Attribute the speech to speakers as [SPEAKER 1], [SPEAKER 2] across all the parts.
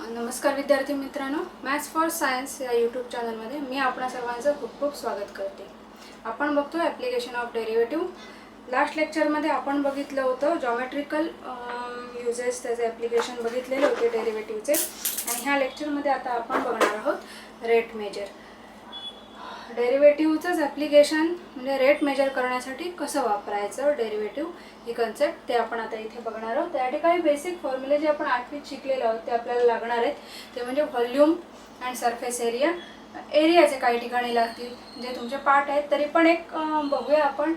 [SPEAKER 1] नमस्कार विद्यार्थी मित्रांनो, मॅथ्स फॉर सायन्स या यूट्यूब चॅनलमध्ये मी आपणा सर्वांचं खूप खूप स्वागत करते. आपण बघतो ॲप्लिकेशन ऑफ डेरिव्हेटिव्ह. लास्ट लेक्चरमध्ये आपण बघितलं होतं जॉमेट्रिकल युजेस, त्याचे ॲप्लिकेशन बघितलेले होते डेरिव्हेटिव्हचे. आणि ह्या लेक्चरमध्ये आता आपण बघणार आहोत रेट मेजर. डेरिव्हेटिव्हचंच ॲप्लिकेशन म्हणजे रेट मेजर करण्यासाठी कसं वापरायचं डेरिव्हेटिव्ह, ही कन्सेप्ट ते आपण आता इथे बघणार आहोत. त्या ठिकाणी बेसिक फॉर्म्युले जे आपण 8वीत शिकलेले आहोत ते आपल्याला लागणार आहेत. ते म्हणजे व्हॉल्यूम अँड सरफेस एरिया. एरियाचे काही ठिकाणी लागतील जे तुमचे पार्ट आहेत. तरी पण एक बघूया आपण.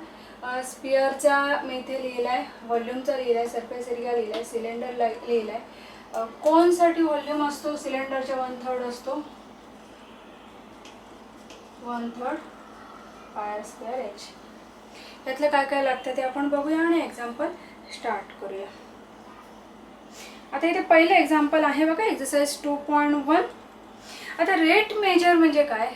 [SPEAKER 1] स्पिअरचा मी इथे लिहिला आहे, व्हॉल्यूमचा लिहिला आहे, सरफेस एरिया लिहिला आहे, सिलेंडर लिहिला आहे. कोनसाठी व्हॉल्यूम असतो, सिलेंडरच्या 1/3 असतो, 1/3 πr²h. यातलं काय काय लागतं ते आपण बघूया आणि एक्झाम्पल स्टार्ट करूया. आता इथे पहिलं एक्झाम्पल आहे बघा, एक्सरसाइज 2.1. आता रेट मेजर म्हणजे काय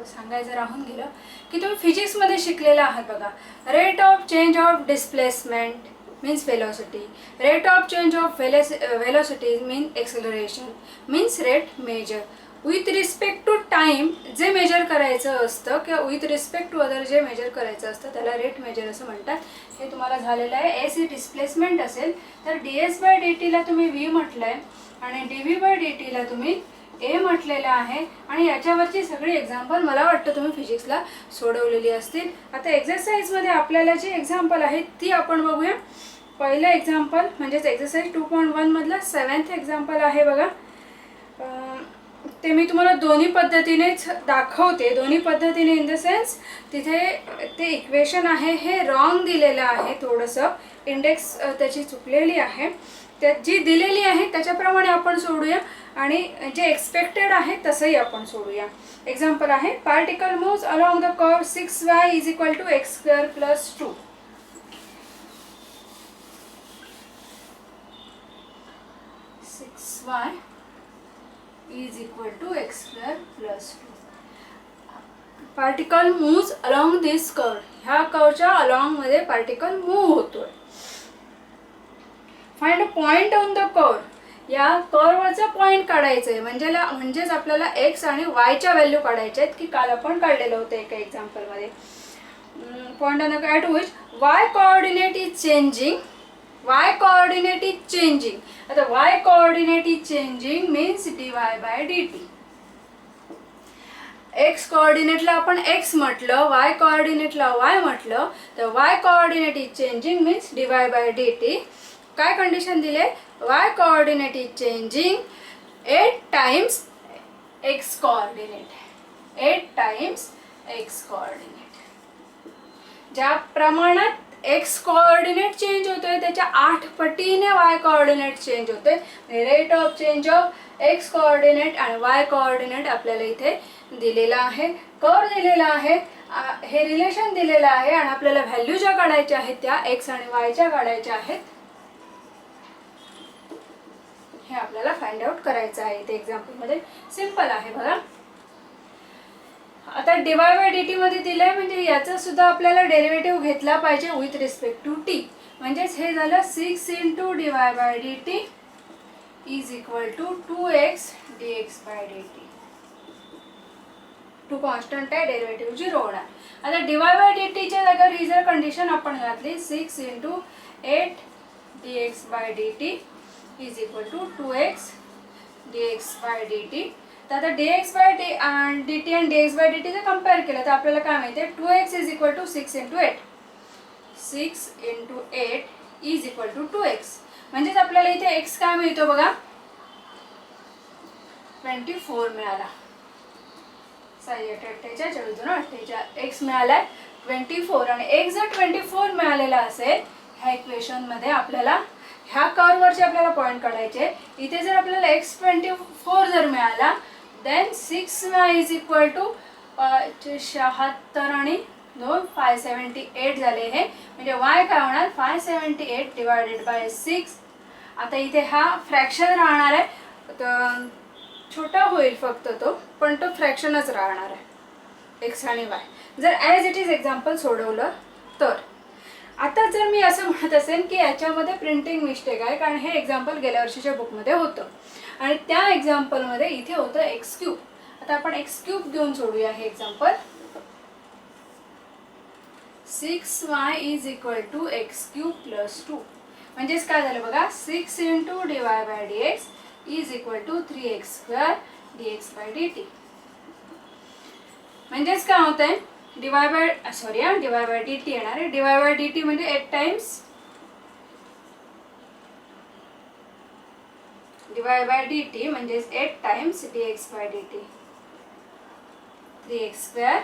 [SPEAKER 1] सांगायचं राहून गेलं की तुम्ही फिजिक्समध्ये शिकलेलं आहात बघा. Rate of change of displacement means velocity, rate of change of velocity mean acceleration means rate measure. With respect to time जे मेजर करायचं असतं किंवा विथ रिस्पेक्ट टू अदर जे मेजर करायचं असतं त्याला रेट मेजर असं म्हणतात. हे तुम्हाला झालेलं आहे. एस ही डिस्प्लेसमेंट असेल तर ds/dt तुम्ही v म्हटलं आहे आणि dv/dt तुम्ही ए म्हटलेलं आहे. आणि याच्यावरची सगळी एक्झाम्पल मला वाटतं तुम्ही फिजिक्सला सोडवलेली असतील. आता एक्झरसाइजमध्ये आपल्याला जी एक्झाम्पल आहे ती आपण बघूया. पहिलं एक्झाम्पल म्हणजेच एक्झरसाइज 2.1 मधलं 7th एक्झाम्पल आहे बघा. ते मी तुम्हाला दोन्ही पद्धतीनेच दाखवते. दोन्ही पद्धतीने इन द सेन्स तिथे ते इक्वेशन आहे हे रॉंग दिलेलं आहे, थोडंसं इंडेक्स त्याची चुकलेली आहे. त्या जी दिलेली आहे त्याच्याप्रमाणे आपण सोडूया आणि जे एक्सपेक्टेड आहे तसंही आपण सोडूया. एक्झाम्पल आहे, particle moves along the curve 6y = x² + 2. 6y = x² + 2. Particle moves along this curve. ह्या कर्वच्या अलॉंग मध्ये पार्टिकल मूव्ह होतोय. Find a point on the curve. या कर्वचा पॉइंट काढायचं आहे म्हणजेच आपल्याला एक्स आणि वायच्या व्हॅल्यू काढायच्या आहेत की काल आपण काढलेलं होतं एका एक्झाम्पलमध्ये. Point on the at which Y coordinate is changing. y coordinate is changing. आता y coordinate is changing means dy/dt. x coordinateला आपण x म्हटलं, y coordinateला y म्हटलं तर y coordinate is changing means dy/dt. काय कंडिशन दिले? y coordinate is changing 8 times x coordinate. 8 times x coordinate. ज्या प्रमाणात x coordinate change होतोय त्याच्या 8 पटीने वाय कोऑर्डिनेट चेंज होतोय. Rate of change of x coordinate आणि वाय कोऑर्डिनेट आपल्याला इथे दिलेला आहे. कर्व दिलेला आहे, हे रिलेशन दिलेलं आहे आणि आपल्याला व्हॅल्यू ज्या काढायच्या आहेत त्या एक्स आणि वायच्या काढायच्या आहेत. हे आपल्याला फाइंड आउट करायचं आहे. इथे एक्झाम्पलमध्ये सिंपल आहे बघा. आता dy/dt मध्ये दिलंय म्हणजे याचा सुद्धा आपल्याला डेरिव्हेटिव्ह घेतला पाहिजे विथ रिस्पेक्ट टू टी. म्हणजेच हे झालं 6 × dy/dt = 2x dx/dt. 2 कॉन्स्टंट आहे, डेरिव्हेटिव्ह 0 होणार. आता dy/dt च्या जागेवर ही जर कंडिशन आपण घातली 6 × 8 dx/dt = 2x dx/dt. तर आता dx/dt आणि dx/dt जर कम्पेअर केलं तर आपल्याला काय माहिती आहे? 2x = 6 × 8. 6 × 8 = 2x. म्हणजेच आपल्याला इथे x काय मिळतो बघा, 24 मिळाला. 6×8=48. x मिळालाय 24 आणि x जर 24 मिळालेला असेल ह्या इक्वेशन मध्ये आपल्याला ह्या कर्ववरचे आपल्याला पॉइंट काढायचे. इथे जर आपल्याला x 24 जर मिळाला देन 6y = 76 आणि 2 578 झाले. हे म्हणजे y काय होणार 578 / 6. आता इथे हा फ्रॅक्शन राहणार आहे तर छोटा होईल फक्त तो, पण तो फ्रॅक्शनच राहणार आहे x आणि y जर ॲज इट इज एक्झाम्पल सोडवलं तर. आता जर मी असं म्हणत असेल की याच्यामध्ये प्रिंटिंग मिस्टेक आहे, कारण हे एक्झाम्पल गेल्या वर्षीच्या बुकमध्ये होतं आणि त्या एक्झाम्पलमध्ये इथे होतं एक्स क्यूब. आता आपण एक्स क्यूब घेऊन सोडूया हे example. 6y is equal to x cube plus 2. म्हणजेच काय झालं बघा, 6 into dy by dx is equal to 3x square dx by dt. म्हणजेच काय होत आहे, dy बाय dt येणार आहे. dy बाय dt म्हणजे 8 टाइम्स dy बाय dt म्हणजेच 8 times dx by dt, 3x square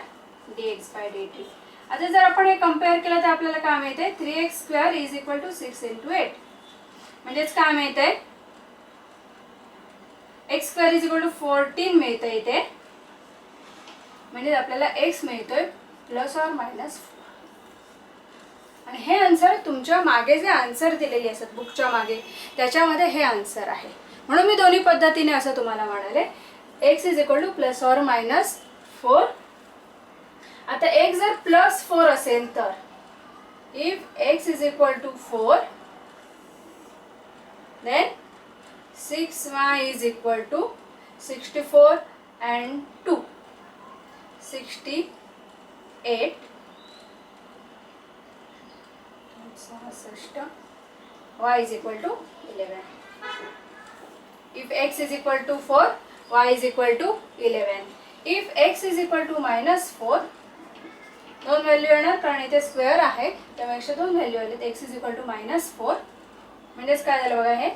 [SPEAKER 1] dx by dt. आता जर आपण हे कंपेअर केलं तर आपल्याला काय मिळते, 3x square is equal to 6 into 8. म्हणजेच काय मिळते, x square is equal to 14 मिळतं इथे. म्हणजे आपल्याला x मिळतोय प्लस ऑर मायनस 4. आणि हे आन्सर तुमच्या मागे जे आन्सर दिलेले असतात बुकच्या मागे त्याच्यामध्ये हे आन्सर आहे. म्हणून मी दोन्ही पद्धतीने असं तुम्हाला म्हणाले, x is equal to plus or minus 4. आता x जर प्लस 4 असेल तर if x is equal to 4 then 6y is equal to 64 and 2 68 y is equal to 11. If x is equal to 4, y is equal to 11. If x is equal to minus 4, दोन value येणार कारण इथे square आहे त्यापेक्षा दोन value आले. x is equal to minus 4. म्हणजेच काय झालं बघा, हे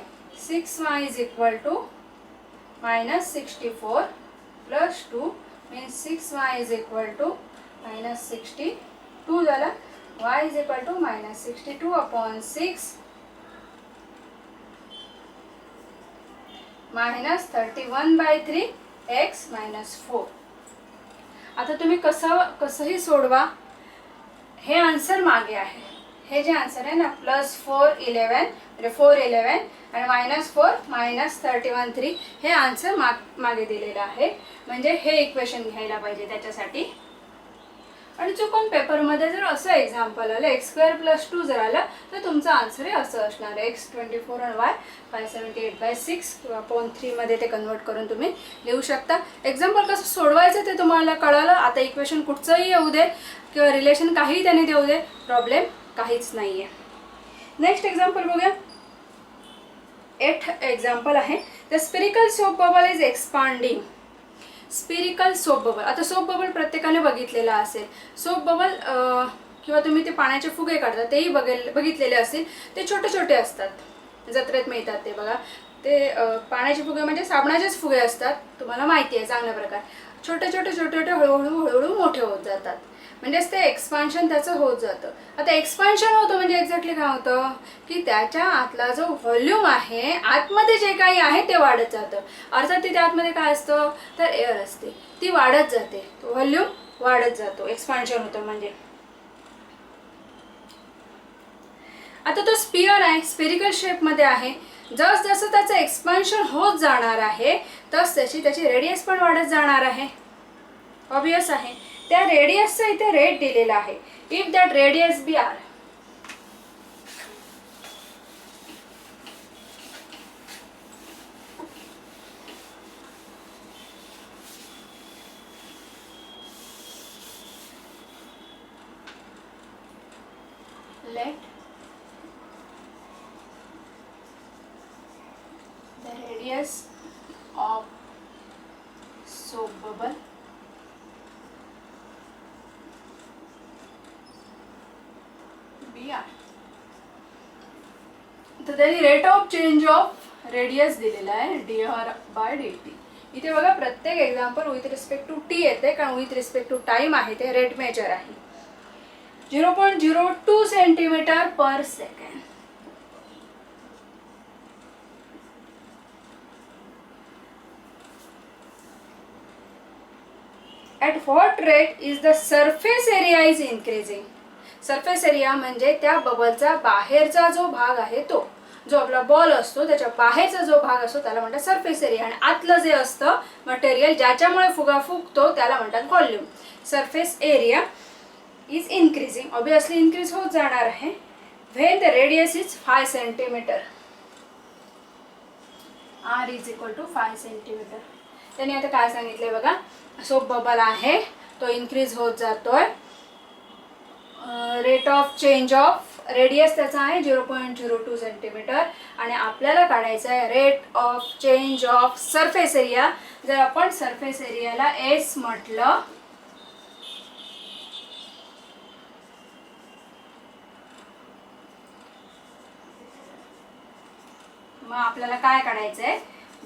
[SPEAKER 1] 6y is equal to minus 64 plus 2 means 6y is equal to minus 62 झाला. y is equal to minus 62 upon 6 minus 31 by 3 x minus 4. आता तुम्ही कसंही सोडवा, हे आन्सर मागे आहे. हे जे आन्सर आहे ना, प्लस 4 11 म्हणजे 4 11 आणि मायनस 4 मायनस 31 3, हे आन्सर मागे दिलेलं आहे. म्हणजे हे इक्वेशन घ्यायला पाहिजे त्याच्यासाठी. आणि चुकून पेपरमध्ये जर असं एक्झाम्पल आलं एक्स स्क्वेअर प्लस 2 जर आलं तर तुमचं आन्सर हे असं असणार आहे, x 24 आणि y 578/6 किंवा 0.3 मध्ये ते कन्वर्ट करून तुम्ही लिहू शकता. एक्झाम्पल कसं सोडवायचं ते तुम्हाला कळालं. आता इक्वेशन कुठचंही येऊ दे किंवा रिलेशन काही त्याने देऊ दे, प्रॉब्लेम काहीच नाही आहे. नेक्स्ट एक्झाम्पल बघूया. 8 एक्झाम्पल आहे. The spherical soap bubble is expanding. Spherical soap bubble, आता सोप बबल प्रत्येकाने बघितलेला असेल. सोप बबल किंवा तुम्ही ते पाण्याचे फुगे काढता तेही बघितलेले असतील. ते छोटे छोटे असतात, जत्रेत मिळतात ते बघा. ते पाण्याचे फुगे म्हणजे साबणाचेच फुगे असतात, तुम्हाला माहिती आहे चांगल्या प्रकारे. छोटे छोटे छोटे छोटे हळूहळू मोठे होत जातात. म्हणजेच ते एक्सपान्शन त्याचं होत जातं. आता एक्सपान्शन होतं म्हणजे एक्झॅक्टली काय होतं की त्याच्या आतला जो व्हॉल्यूम आहे, आतमध्ये जे काही आहे ते वाढत जातं. अर्थात तिथे आतमध्ये काय असतं तर एअर असते, ती वाढत जाते, तो व्हॉल्यूम वाढत जातो, एक्सपान्शन होतं म्हणजे. आता तो स्पियर आहे, स्पेरिकल शेपमध्ये आहे. जसं त्याचं एक्सपान्शन होत जाणार आहे तस त्याची रेडियस पण वाढत जाणार आहे. ऑब्वियस आहे. त्या रेडियसचा इथे रेट दिलेला आहे. If that radius be r, let the radius of soap bubble be r. तर त्याची rate of change of radius दिलेला आहे dr/dt. इथे बघा प्रत्येक example with respect to t येते, कारण विथ रिस्पेक्ट टू टाइम आहे ते रेट मेजर आहे. 0.02 centimetre per second. At what rate is the surface area is increasing? Surface area म्हणजे त्या बबलचा बाहेरचा जो भाग आहे तो, जो आपला बॉल असतो त्याच्या बाहेरचा जो भाग असतो त्याला म्हणतात सरफेस एरिया. आणि आतलं जे असतं मटेरियल ज्याच्यामुळे फुगा फुगतो त्याला म्हणतात volume. Surface area is increasing, obviously increase होत जाणार आहे. When the radius is 5 centimetre. R is equal to 5 centimetre. त्यांनी आता काय सांगितलंय बघा, सोप बबल आहे तो इन्क्रीज होत जातोय. Rate of change of radius त्याचा आहे 0.02 सेंटीमीटर आणि आपल्याला काढायचं आहे rate of change of surface area. जर आपण सरफेस एरियाला एस म्हटलं मग आपल्याला काय काढायचं आहे,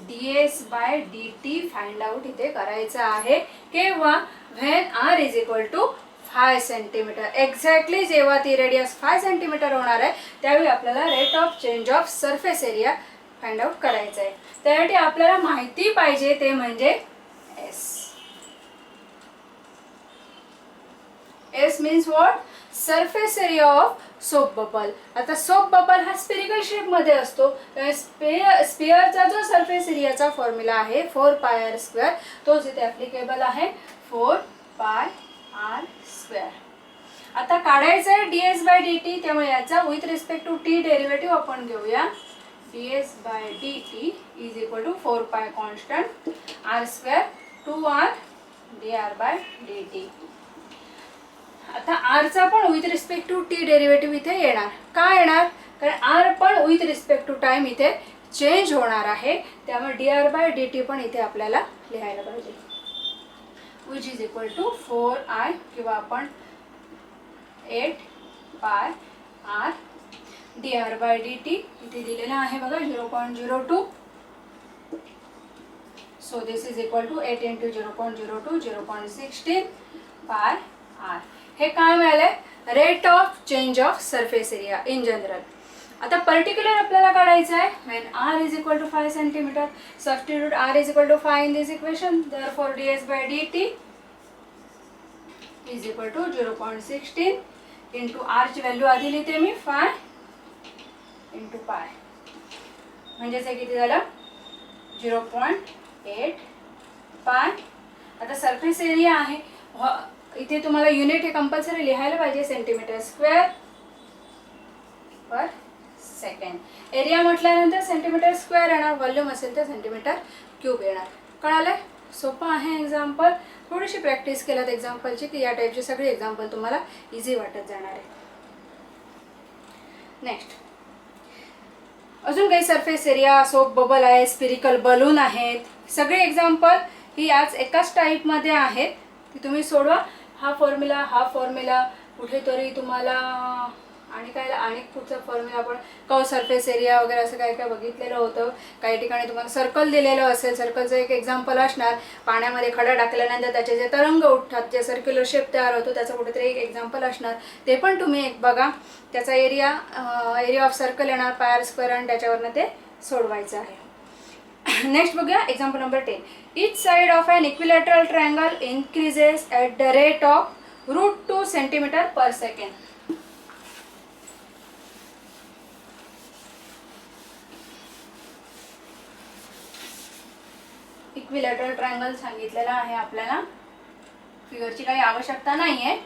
[SPEAKER 1] ds/dt फाइंड आउट इथे करायचं आहे. केव्हा, when r is equal to 5 centimetre. Exactly जेव्हा ती रेडियस 5 सेंटीमीटर होणार आहे त्यावेळी आपल्याला rate of change of surface area find out करायचं आहे. त्यासाठी आपल्याला माहिती पाहिजे ते म्हणजे S. S means what, surface area of soap bubble. आता सोप बबल हा स्पेरिकल शेप मध्ये असतो. स्पिअरचा जो सरफेस एरियाचा फॉर्म्युला आहे 4πr², तोच इथे ऍप्लिकेबल आहे 4πr². आता काढायचं आहे ds/dt, त्यामुळे याचा with respect to t derivative आपण घेऊया. ds/dt is equal to 4π constant r² 2r dr/dt. आता आरचा पण with respect to t derivative इथे येणार. का येणार, कारण आर पण विथ रिस्पेक्ट टू टाइम इथे चेंज होणार आहे. त्यामुळे dr/dt पण इथे आपल्याला लिहायला पाहिजे, which is equal to 4i किंवा आपण 8πr dr/dt इथे दिलेलं आहे बघा 0.02. So this is equal to 8 × 0.02 0.16 πr. हे काय मिळालंय, rate of change of surface area in general. आता पर्टिक्युलर आपल्याला काढायचं आहे when r is equal to 5 centimetre. Substitute r is equal to 5 in this equation. Therefore ds/dt is equal to 0.16 into r ची value आधी लिहिते मी 5 into pi, म्हणजेच हे किती झालं 0.8 पाय. आता सरफेस एरिया आहे, इथे तुम्हाला युनिट हे कंपल्सरी लिहायला पाहिजे, centimetre square per second. Area म्हटल्यानंतर सेंटीमीटर स्क्वेअर येणार, व्हॉल्यूम असेल तर सेंटीमीटर क्यूब येणार. कळालंय, सोपं आहे एक्झाम्पल. थोडीशी प्रॅक्टिस केलात एक्झाम्पलची की या टाईपची सगळी एक्झाम्पल तुम्हाला इझी वाटत जाणार आहे. नेक्स्ट अजून काही सरफेस एरिया, सोप बबल आहे, स्पिरिकल बलून आहेत. सगळे एक्झाम्पल ही याच एकाच टाईपमध्ये आहेत की तुम्ही सोडवा. हा फॉर्म्युला कुठेतरी तुम्हाला आणि पुढचा फॉर्म्युला आपण कर्व सरफेस एरिया वगैरे असं काय काय बघितलेलं होतं. काही ठिकाणी तुम्हाला सर्कल दिलेलं असेल, सर्कलचं एक एक्झाम्पल असणार. पाण्यामध्ये खडा टाकल्यानंतर त्याचे जे तरंग उठतात, जे सर्क्युलर शेप तयार होतो, त्याचं कुठेतरी एक एक्झाम्पल असणार. ते पण तुम्ही एक बघा. त्याचा एरिया ऑफ सर्कल येणार πr² आणि त्याच्यावरनं ते सोडवायचं आहे. नेक्स्ट बघूया example number 10. Each side of an equilateral triangle increases at the rate of √2 centimetre per second. Equilateral triangle सांगितलेला आहे आपल्याला, फिगरची काही आवश्यकता नाहीये.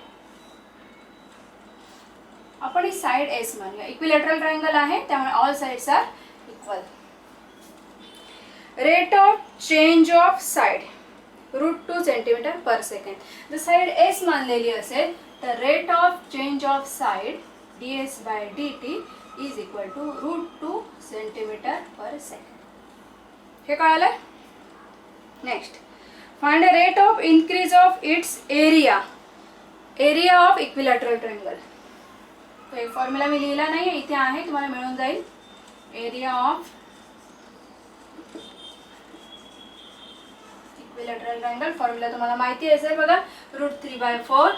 [SPEAKER 1] आपण ही साइड एस मानूया. इक्विलॅटरल ट्रायंगल आहे त्यामुळे all sides are equal. Rate of change of side √2 centimetre per second. जर साइड एस मानलेली असेल तर rate of change of side ds/dt is equal to √2 centimetre per second. हे कळालं. Next find a rate of increase of its area of equilateral triangle. तो एक formula मी लिहिला नाही, इथे आहे, तुम्हाला मिळून जाईल. Area of equilateral triangle formula तुम्हाला माहिती असेल बघा, √3/4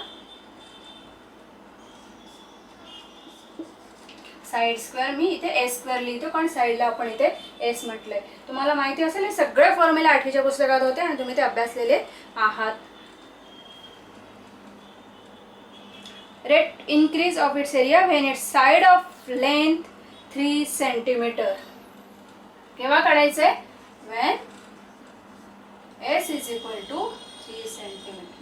[SPEAKER 1] साइड स्क्वेअर. मी इथे s² लिहितो कारण साइडला आपण इथे s म्हटलंय. तुम्हाला माहिती असेल हे सगळे फॉर्म्युला 8वीच्या पुस्तकात होते आणि तुम्ही ते अभ्यासलेले आहात. Rate increase of its area when its side of length 3 centimetre. केव्हा काढायचंय, when s is equal to 3 centimetre.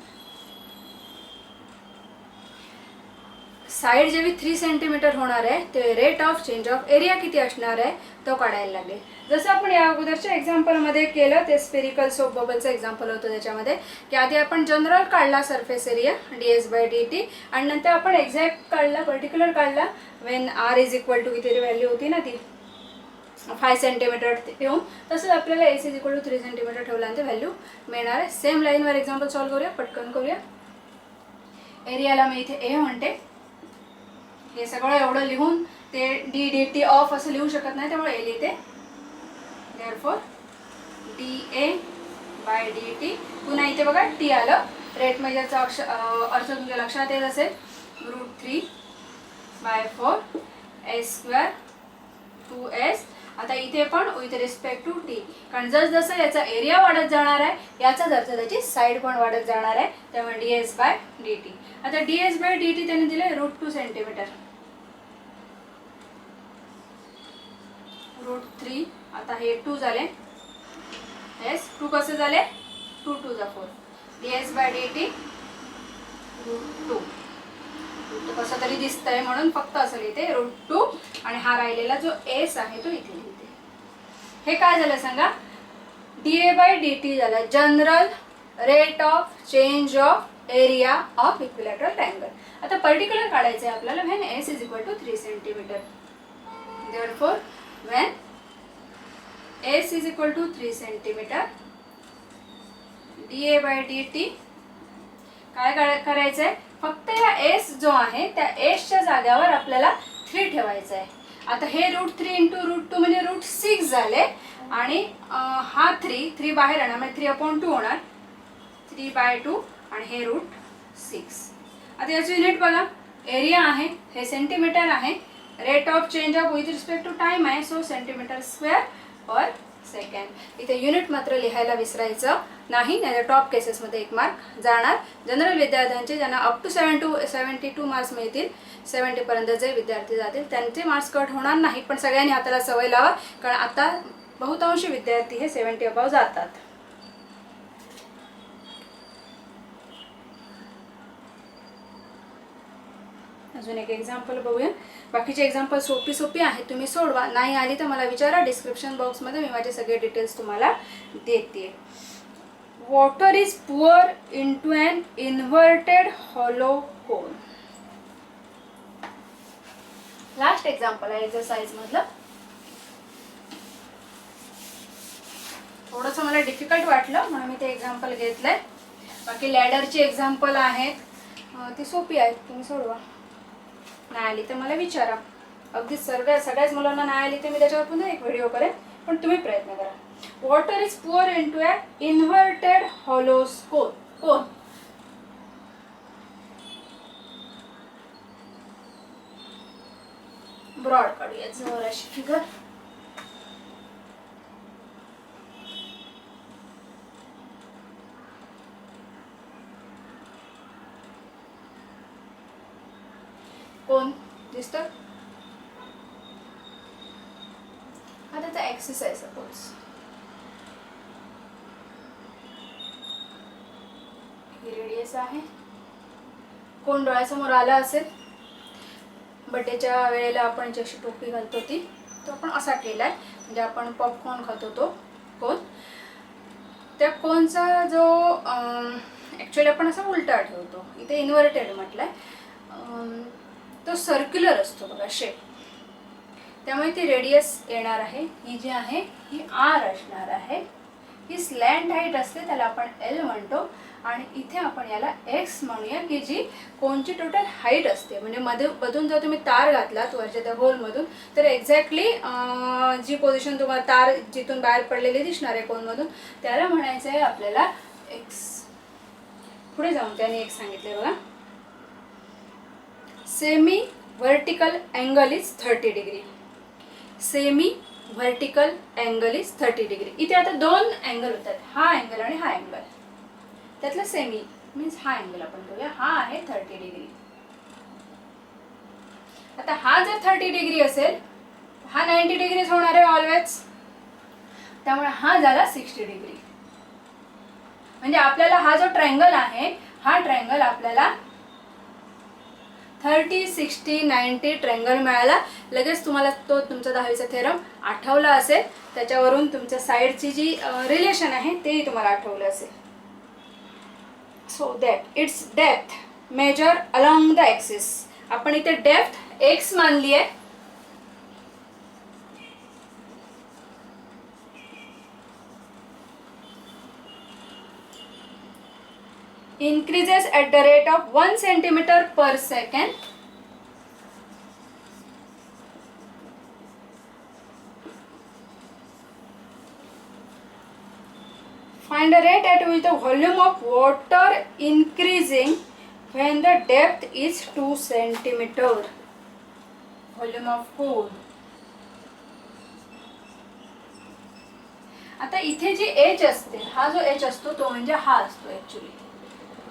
[SPEAKER 1] Side जेव्हा 3 सेंटीमीटर होणार आहे ते rate of change of area किती असणार आहे तो काढायला लागेल. जसं आपण या अगोदरच्या एक्झाम्पलमध्ये केलं ते स्पेरिकल सोप बबलचं एक्झाम्पल होतं त्याच्यामध्ये की आधी आपण जनरल काढला सरफेस एरिया ds/dt आणि नंतर आपण एक्झॅक्ट काढला पर्टिक्युलर काढला when r is equal to किती व्हॅल्यू होती ना ती 5 सेंटीमीटर ठेवून. तसंच आपल्याला s is equal to 3 centimetre ठेवल्यानंतर व्हॅल्यू मिळणार आहे. सेम लाईनवर एक्झाम्पल सॉल्व्ह करूया, पटकन करूया. एरियाला मी इथे a म्हणते. हे सगळं एवढं लिहून ते dt ऑफ असं लिहू शकत नाही त्यामुळे a लिहिते. Therefore dA/dt. पुन्हा इथे बघा t आलं. रेट मेजरचा अर्थ तुमच्या लक्षात येत असेल. √3/4 s² 2s. आता इथे पण विथ रिस्पेक्ट टू टी, कारण जसं याचा एरिया वाढत जाणार आहे याचाच अर्थ त्याची साईड पण वाढत जाणार आहे त्यामुळे ds/dt. आता ds/dt त्याने दिले √2 सेंटीमीटर. √3. आता हे 2 झाले. येस 2 कसे झाले 2 2 जा 4. ds/dt √2. कसं तरी दिसतंय म्हणून फक्त असं लिहिते √2 आणि हा राहिलेला जो s आहे तो इथे लिहिते. हे काय झालं सांगा dA/dt झालं general rate of change of area of equilateral triangle. आता पर्टिक्युलर काढायचं आहे आपल्याला when s is equal to 3 centimetre. Therefore when s is equal to 3 centimetre dA/dt काय करायचं आहे फक्त या s जो आहे त्या sच्या जागेवर आपल्याला 3 ठेवायचं आहे. आता हे √3 इंटू √2 म्हणजे √6 झाले आणि हा 3 बाहेर येणार म्हणजे 3/2 होणार 3/2 आणि हे √6. आता याचं युनिट बघा एरिया आहे हे सेंटीमीटर आहे. Rate of change of with respect to time आहे so centimetre square per second. इथे युनिट मात्र लिहायला विसरायचं नाही नाही टॉप केसेसमध्ये 1 मार्क जाणार. जनरल विद्यार्थ्यांचे ज्यांना अप टू 72 मार्क्स मिळतील 70 पर्यंत जे विद्यार्थी जातील त्यांचे मार्क्स कट होणार नाही. पण सगळ्यांनी हाताला सवय लावा कारण आता बहुतांशी विद्यार्थी हे 70 अबाव जातात. अजून एक एक्झाम्पल बघूया. बाकीचे एक्झाम्पल सोपी आहेत तुम्ही सोडवा. नाही आली तर मला विचारा डिस्क्रिप्शन बॉक्समध्ये मी माझे सगळे डिटेल्स तुम्हाला देते. Water is pour into an inverted hollow cone. Last example आहे एक्सरसाइज मधलं. थोडंसं मला डिफिकल्ट वाटलं म्हणून मी ते एक्झाम्पल घेतलंय. बाकी लॅडरची एक्झाम्पल आहेत ती सोपी आहेत तुम्ही सोडवा. नाही आली तर मला विचारा. अगदी सगळ्याच मुलांना नाही आली तर मी त्याच्यावर पुन्हा एक व्हिडिओ करेन पण तुम्ही प्रयत्न करा. Water is pour into a inverted hollow cone. ब्रॉड काढूया जवळ अशी फिगर. कोण दिसतं हा त्याचा ॲक्सिस आहे सपोज. ही रेडियस आहे. कोण डोळ्यासमोर आला असेल बड्डेच्या वेळेला आपण जशी टोपी घालतो ती तो आपण असा केलाय म्हणजे आपण पॉपकॉर्न खातो तो कोन. त्या कोनचा जो ॲक्च्युअली आपण असा उलटा ठेवतो इथे इन्व्हर्टेड म्हटलंय तो सर्क्युलर असतो बघा शेप. त्यामुळे ती रेडियस येणार आहे ही जी आहे ही r असणार आहे. ही स्लॅंट हाईट असते त्याला आपण l म्हणतो आणि इथे आपण याला x म्हणूया की जी कोणची टोटल हाईट असते. म्हणजे मधून जर तुम्ही तार घातलात वरच्या त्या होलमधून तर एक्झॅक्टली जी पोझिशन तुम्हाला तार जिथून बाहेर पडलेली दिसणार आहे कोनमधून त्याला म्हणायचं आहे आपल्याला x. पुढे जाऊन त्याने एक सांगितले बघा semi vertical angle is 30 degree. Semi vertical angle is 30 degree. इथे आता 2 अँगल होतात हा अँगल आणि हा अँगल. त्यातला सेमी मीन्स हा अँगल आपण घेऊया हा आहे 30 डिग्री. आता हा जर 30 डिग्री असेल हा 90 डिग्रीज होणार आहे ऑलवेज. त्यामुळे हा झाला 60 डिग्री. म्हणजे आपल्याला हा जो ट्रायंगल आहे हा ट्रायंगल आपल्याला 30, 60, 90 ट्रँगल मिळाला. लगेच तुम्हाला तो तुमचा 10वीचा थेरम आठवला असेल. त्याच्यावरून तुमच्या साईडची जी रिलेशन आहे तेही तुम्हाला आठवलं असेल. So that its depth measure along the axis. आपण इथे डेप्थ एक्स मानली आहे. increases at the rate of 1 centimeter per second. Find the rate at which the volume of water increasing when the depth is 2 centimeter. Volume of pool. आता इथे जी H असते, हा जो H असतो तो म्हणजे हा असतो ॲक्च्युली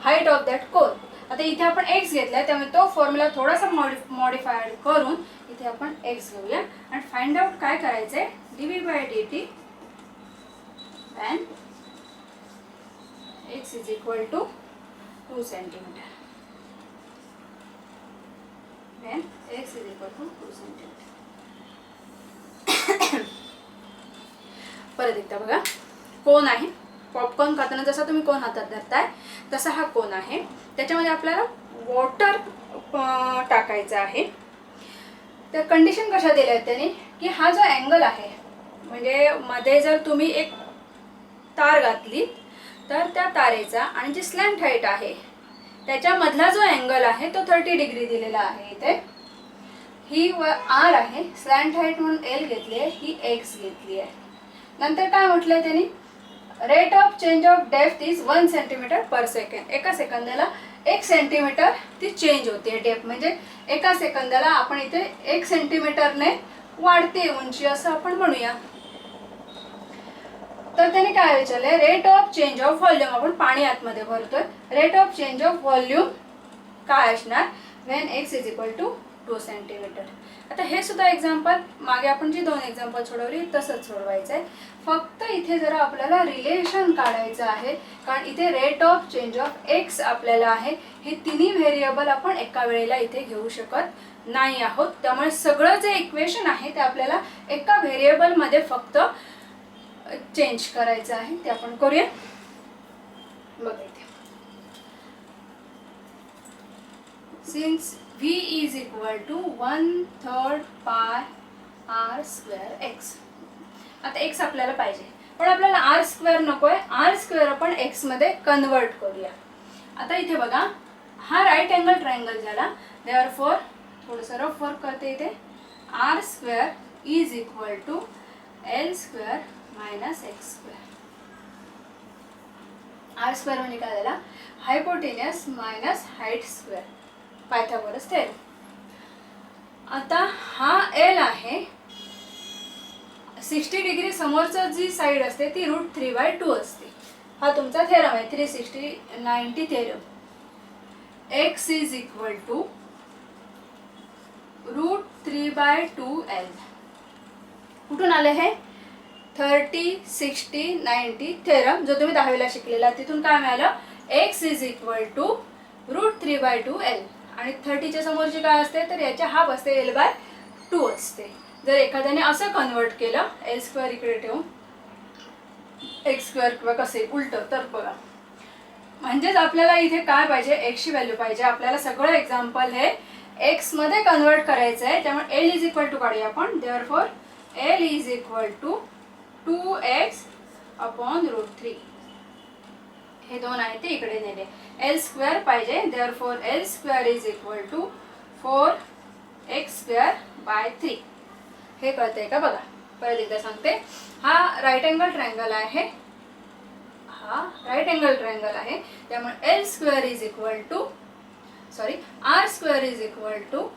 [SPEAKER 1] हाईट ऑफ दॅट कोन. आता इथे आपण एक्स घेतलाय त्यामुळे तो फॉर्म्युला थोडासा मॉडिफाईड करून इथे आपण एक्स घेऊया आणि फाइंड आउट काय करायचंय. D v by d t and x is equal to 2 centimetre. when x is equal to 2 centimetre. परत एकदा बघा, कोन आहे. पॉपकॉर्न खाताना जसा तुम्ही कोन हातात धरताय तसा हा कोन आहे. त्याच्यामध्ये आपल्याला वॉटर टाकायचं आहे. तर कंडिशन कशा दिल्या आहेत त्याने की हा जो अँगल आहे म्हणजे मध्ये जर तुम्ही एक तार घातली तर त्या तारेचा आणि जी स्लॅंट हाईट आहे त्याच्यामधला जो अँगल आहे तो 30 डिग्री दिलेला आहे. इथे ही आर आहे, स्लॅंट हाईट म्हणून एल घेतली आहे, ही एक्स घेतली आहे. नंतर काय म्हटलंय त्यांनी, rate of change of depth is 1 centimetre per second. एका सेकंदाला 1 सेंटीमीटर ती चेंज होते डेप्थ. म्हणजे एका सेकंदाला आपण इथे 1 सेंटीमीटरने वाढते उंची असं आपण म्हणूया. तर त्याने काय विचारलंय, rate of change of volume. आपण पाणी आतमध्ये भरतोय. Rate of change of volume काय असणार when X is equal to 2 centimetre. आता हे सुद्धा एक्झाम्पल मागे आपण जी 2 एक्झाम्पल सोडवली तसंच सोडवायचं आहे. फक्त इथे जरा आपल्याला रिलेशन काढायचं आहे कारण इथे rate of change of x आपल्याला आहे. हे तिन्ही व्हेरिएबल आपण एका वेळेला इथे घेऊ शकत नाही आहोत. त्यामुळे सगळं जे इक्वेशन आहे ते आपल्याला एका व्हेरिएबलमध्ये फक्त चेंज करायचं आहे. ते आपण करूया. बघा इथे since v is equal to 1/3 pi r square x. आता x आपल्याला पाहिजे पण आपल्याला r स्क्वेअर नकोय. r स्क्वेअर आपण x मध्ये कन्वर्ट करूया. आता इथे बघा हा राईट अँगल ट्रायंगल झाला. देअरफॉर थोडंसं रफ वर्क करते इथे. r square is equal to l square minus x square. r square म्हणजे काय झाला, hypotenuse minus height square, Pythagoras theorem. आता हा एल आहे, 60 डिग्री समोरचं जी साईड असते ती √3/2 असते. हा तुमचा थेरम आहे 360 90 theorem. X is equal to √3/2 l. कुठून आले हे, 30 60 90 थेरम जो तुम्ही 10वीला शिकलेला. तिथून काय मिळालं, x is equal to √3/2 l. आणि 30च्या समोरची काय असते तर याच्या हाफ असते l/2 असते. जर एखाद्याने असं कन्वर्ट केलं एल स्क्वेअर इकडे ठेवून एक्स स्क्वेअर किंवा कसे उलट तर बघा म्हणजेच आपल्याला इथे काय पाहिजे, एक्सची व्हॅल्यू पाहिजे. आपल्याला सगळं एक्झाम्पल हे एक्स मध्ये कन्वर्ट करायचं आहे. त्यामुळे एल इज इक्वल टू काढूया आपण. Therefore l is equal to 2x/√3. हे 2 आहे ते इकडे नेले. एल स्क्वेअर पाहिजे. Therefore l square is equal to 4x²/3. हे कळतंय का बघा. परत एकदा सांगते, हा राईट अँगल ट्रायंगल आहे. हा राईट अँगल ट्रायंगल आहे. त्यामुळे L square is equal to R square is equal to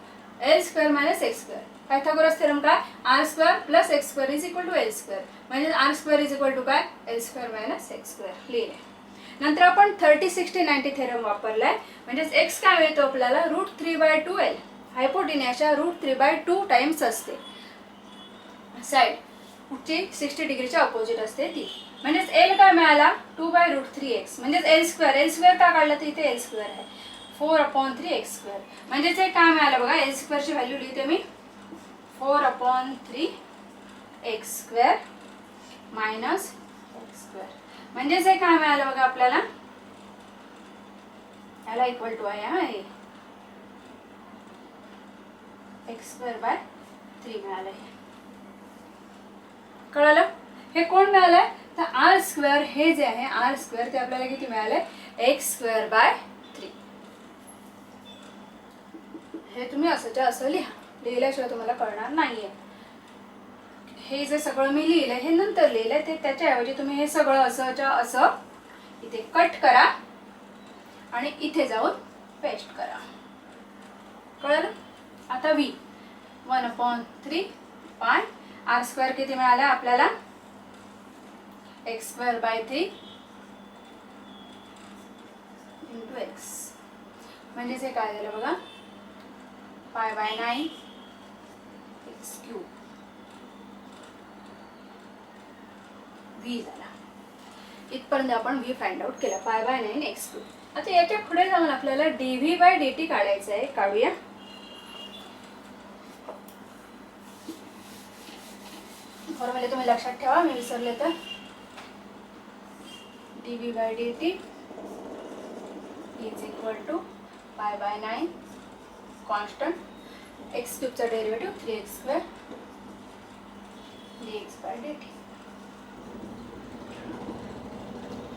[SPEAKER 1] L square minus x square. Pythagoras theorem काय, R square plus X square is equal to L square. म्हणजे R square is equal to काय, L square minus x square लिहिले. नंतर आपण 30 60 90 theorem वापरलाय. म्हणजेच x काय मिळतो आपल्याला, √3/2 एल. हायपोटेनियाच्या √3/2 टाइम्स असते साईड, कुठची 60 डिग्रीच्या अपोजिट असते ती. म्हणजेच एल काय मिळाला, 2/√3x. म्हणजेच एल स्क्वेअर का काढला तर इथे एल स्क्वेअर आहे. 4/3x². म्हणजेच हे काय मिळालं बघा, x² ची व्हॅल्यू लिहिते मी 4/3x² मायनस x². म्हणजेच हे काय मिळालं बघा आपल्याला, याला इक्वल टू आहे हा हे x²/3 मिळालं. हे कळलं. हे कोण मिळालंय तर r². हे जे आहे r² ते आपल्याला किती मिळालंय, x²/3. हे तुम्ही असंच्या असं लिहा, लिहिल्याशिवाय तुम्हाला कळणार नाहीये. हे जे सगळं मी लिहिलंय हे नंतर लिहिलंय, ते त्याच्याऐवजी तुम्ही हे सगळं असंच्या असं इथे कट करा आणि इथे जाऊन पेस्ट करा. कळलं. आता v 1/3 पाय r² किती मिळाला आपल्याला, x²/3 × x. म्हणजेच हे काय झालं बघा, π/9 x³ v झाला. इथपर्यंत आपण v फाइंड आउट केला, π/9 x³. आता याच्या पुढे जाऊन आपल्याला dv/dt काढायचं आहे. काढूया. फॉर्म्युला तुम्ही लक्षात ठेवा, मी विसरले तर. dv/dt is equal to π/9 constant x³ चा डेरिव्हेटिव्ह 3x² dx/dt.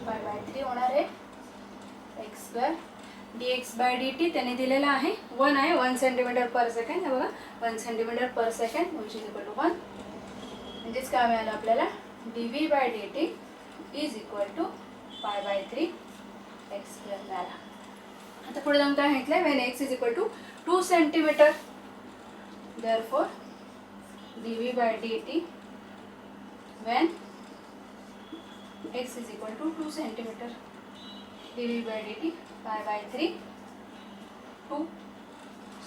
[SPEAKER 1] π/3 होणार आहे x² dx/dt. त्याने दिलेला आहे 1 आहे, 1 सेंटीमीटर पर सेकंड. हे बघा 1 centimetre per second which is equal to 1. म्हणजेच काय मिळालं आपल्याला, dv/dt is equal to π/3 x² मिळाला. आता पुढे जाऊन काय म्हटलंय, when x is equal to 2 centimetre, therefore dv/dt when x is equal to 2 centimetre, dv/dt π/3 2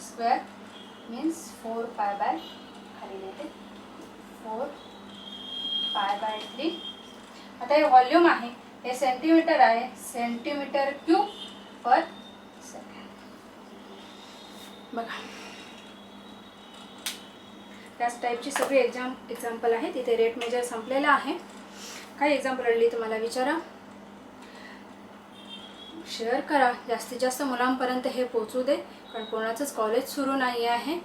[SPEAKER 1] square means 4π/ खाली लिहिते 4π/3. आता हे व्हॉल्यूम आहे, हे सेंटीमीटर आहे, सेंटीमीटर क्यूब पर सेकंड. बघा त्याच टाईपची सगळी एक्झाम्पल आहे. तिथे रेट मेजर संपलेला आहे. काही एक्झाम्पल रडली तुम्हाला विचारा, शेअर करा, जास्तीत जास्त मुलांपर्यंत हे पोहोचू दे, कारण कोणाचंच कॉलेज सुरू नाही आहे.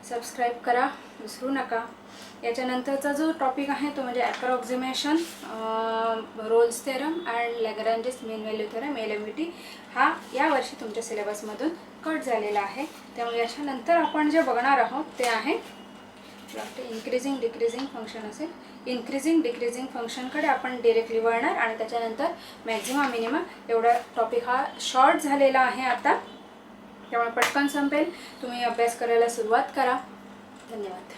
[SPEAKER 1] सबस्क्राईब करा विसरू नका. याच्यानंतरचा जो टॉपिक आहे तो म्हणजे approximation, Rolle's theorem and Lagrange's mean value theorem LMVT. हा यावर्षी तुमच्या सिलेबसमधून कट झालेला आहे. त्यामुळे याच्यानंतर आपण जे बघणार आहोत ते आहे इन्क्रीजिंग डिक्रीजिंग फंक्शन असेल. इन्क्रीजिंग डिक्रीजिंग फंक्शनकडे आपण डिरेक्टली वळणार आणि त्याच्यानंतर मॅक्झिमम मिनिमम एवढा टॉपिक हा शॉर्ट झालेला आहे आता, त्यामुळे पटकन संपेल. तुम्ही अभ्यास करायला सुरुवात करा. धन्यवाद.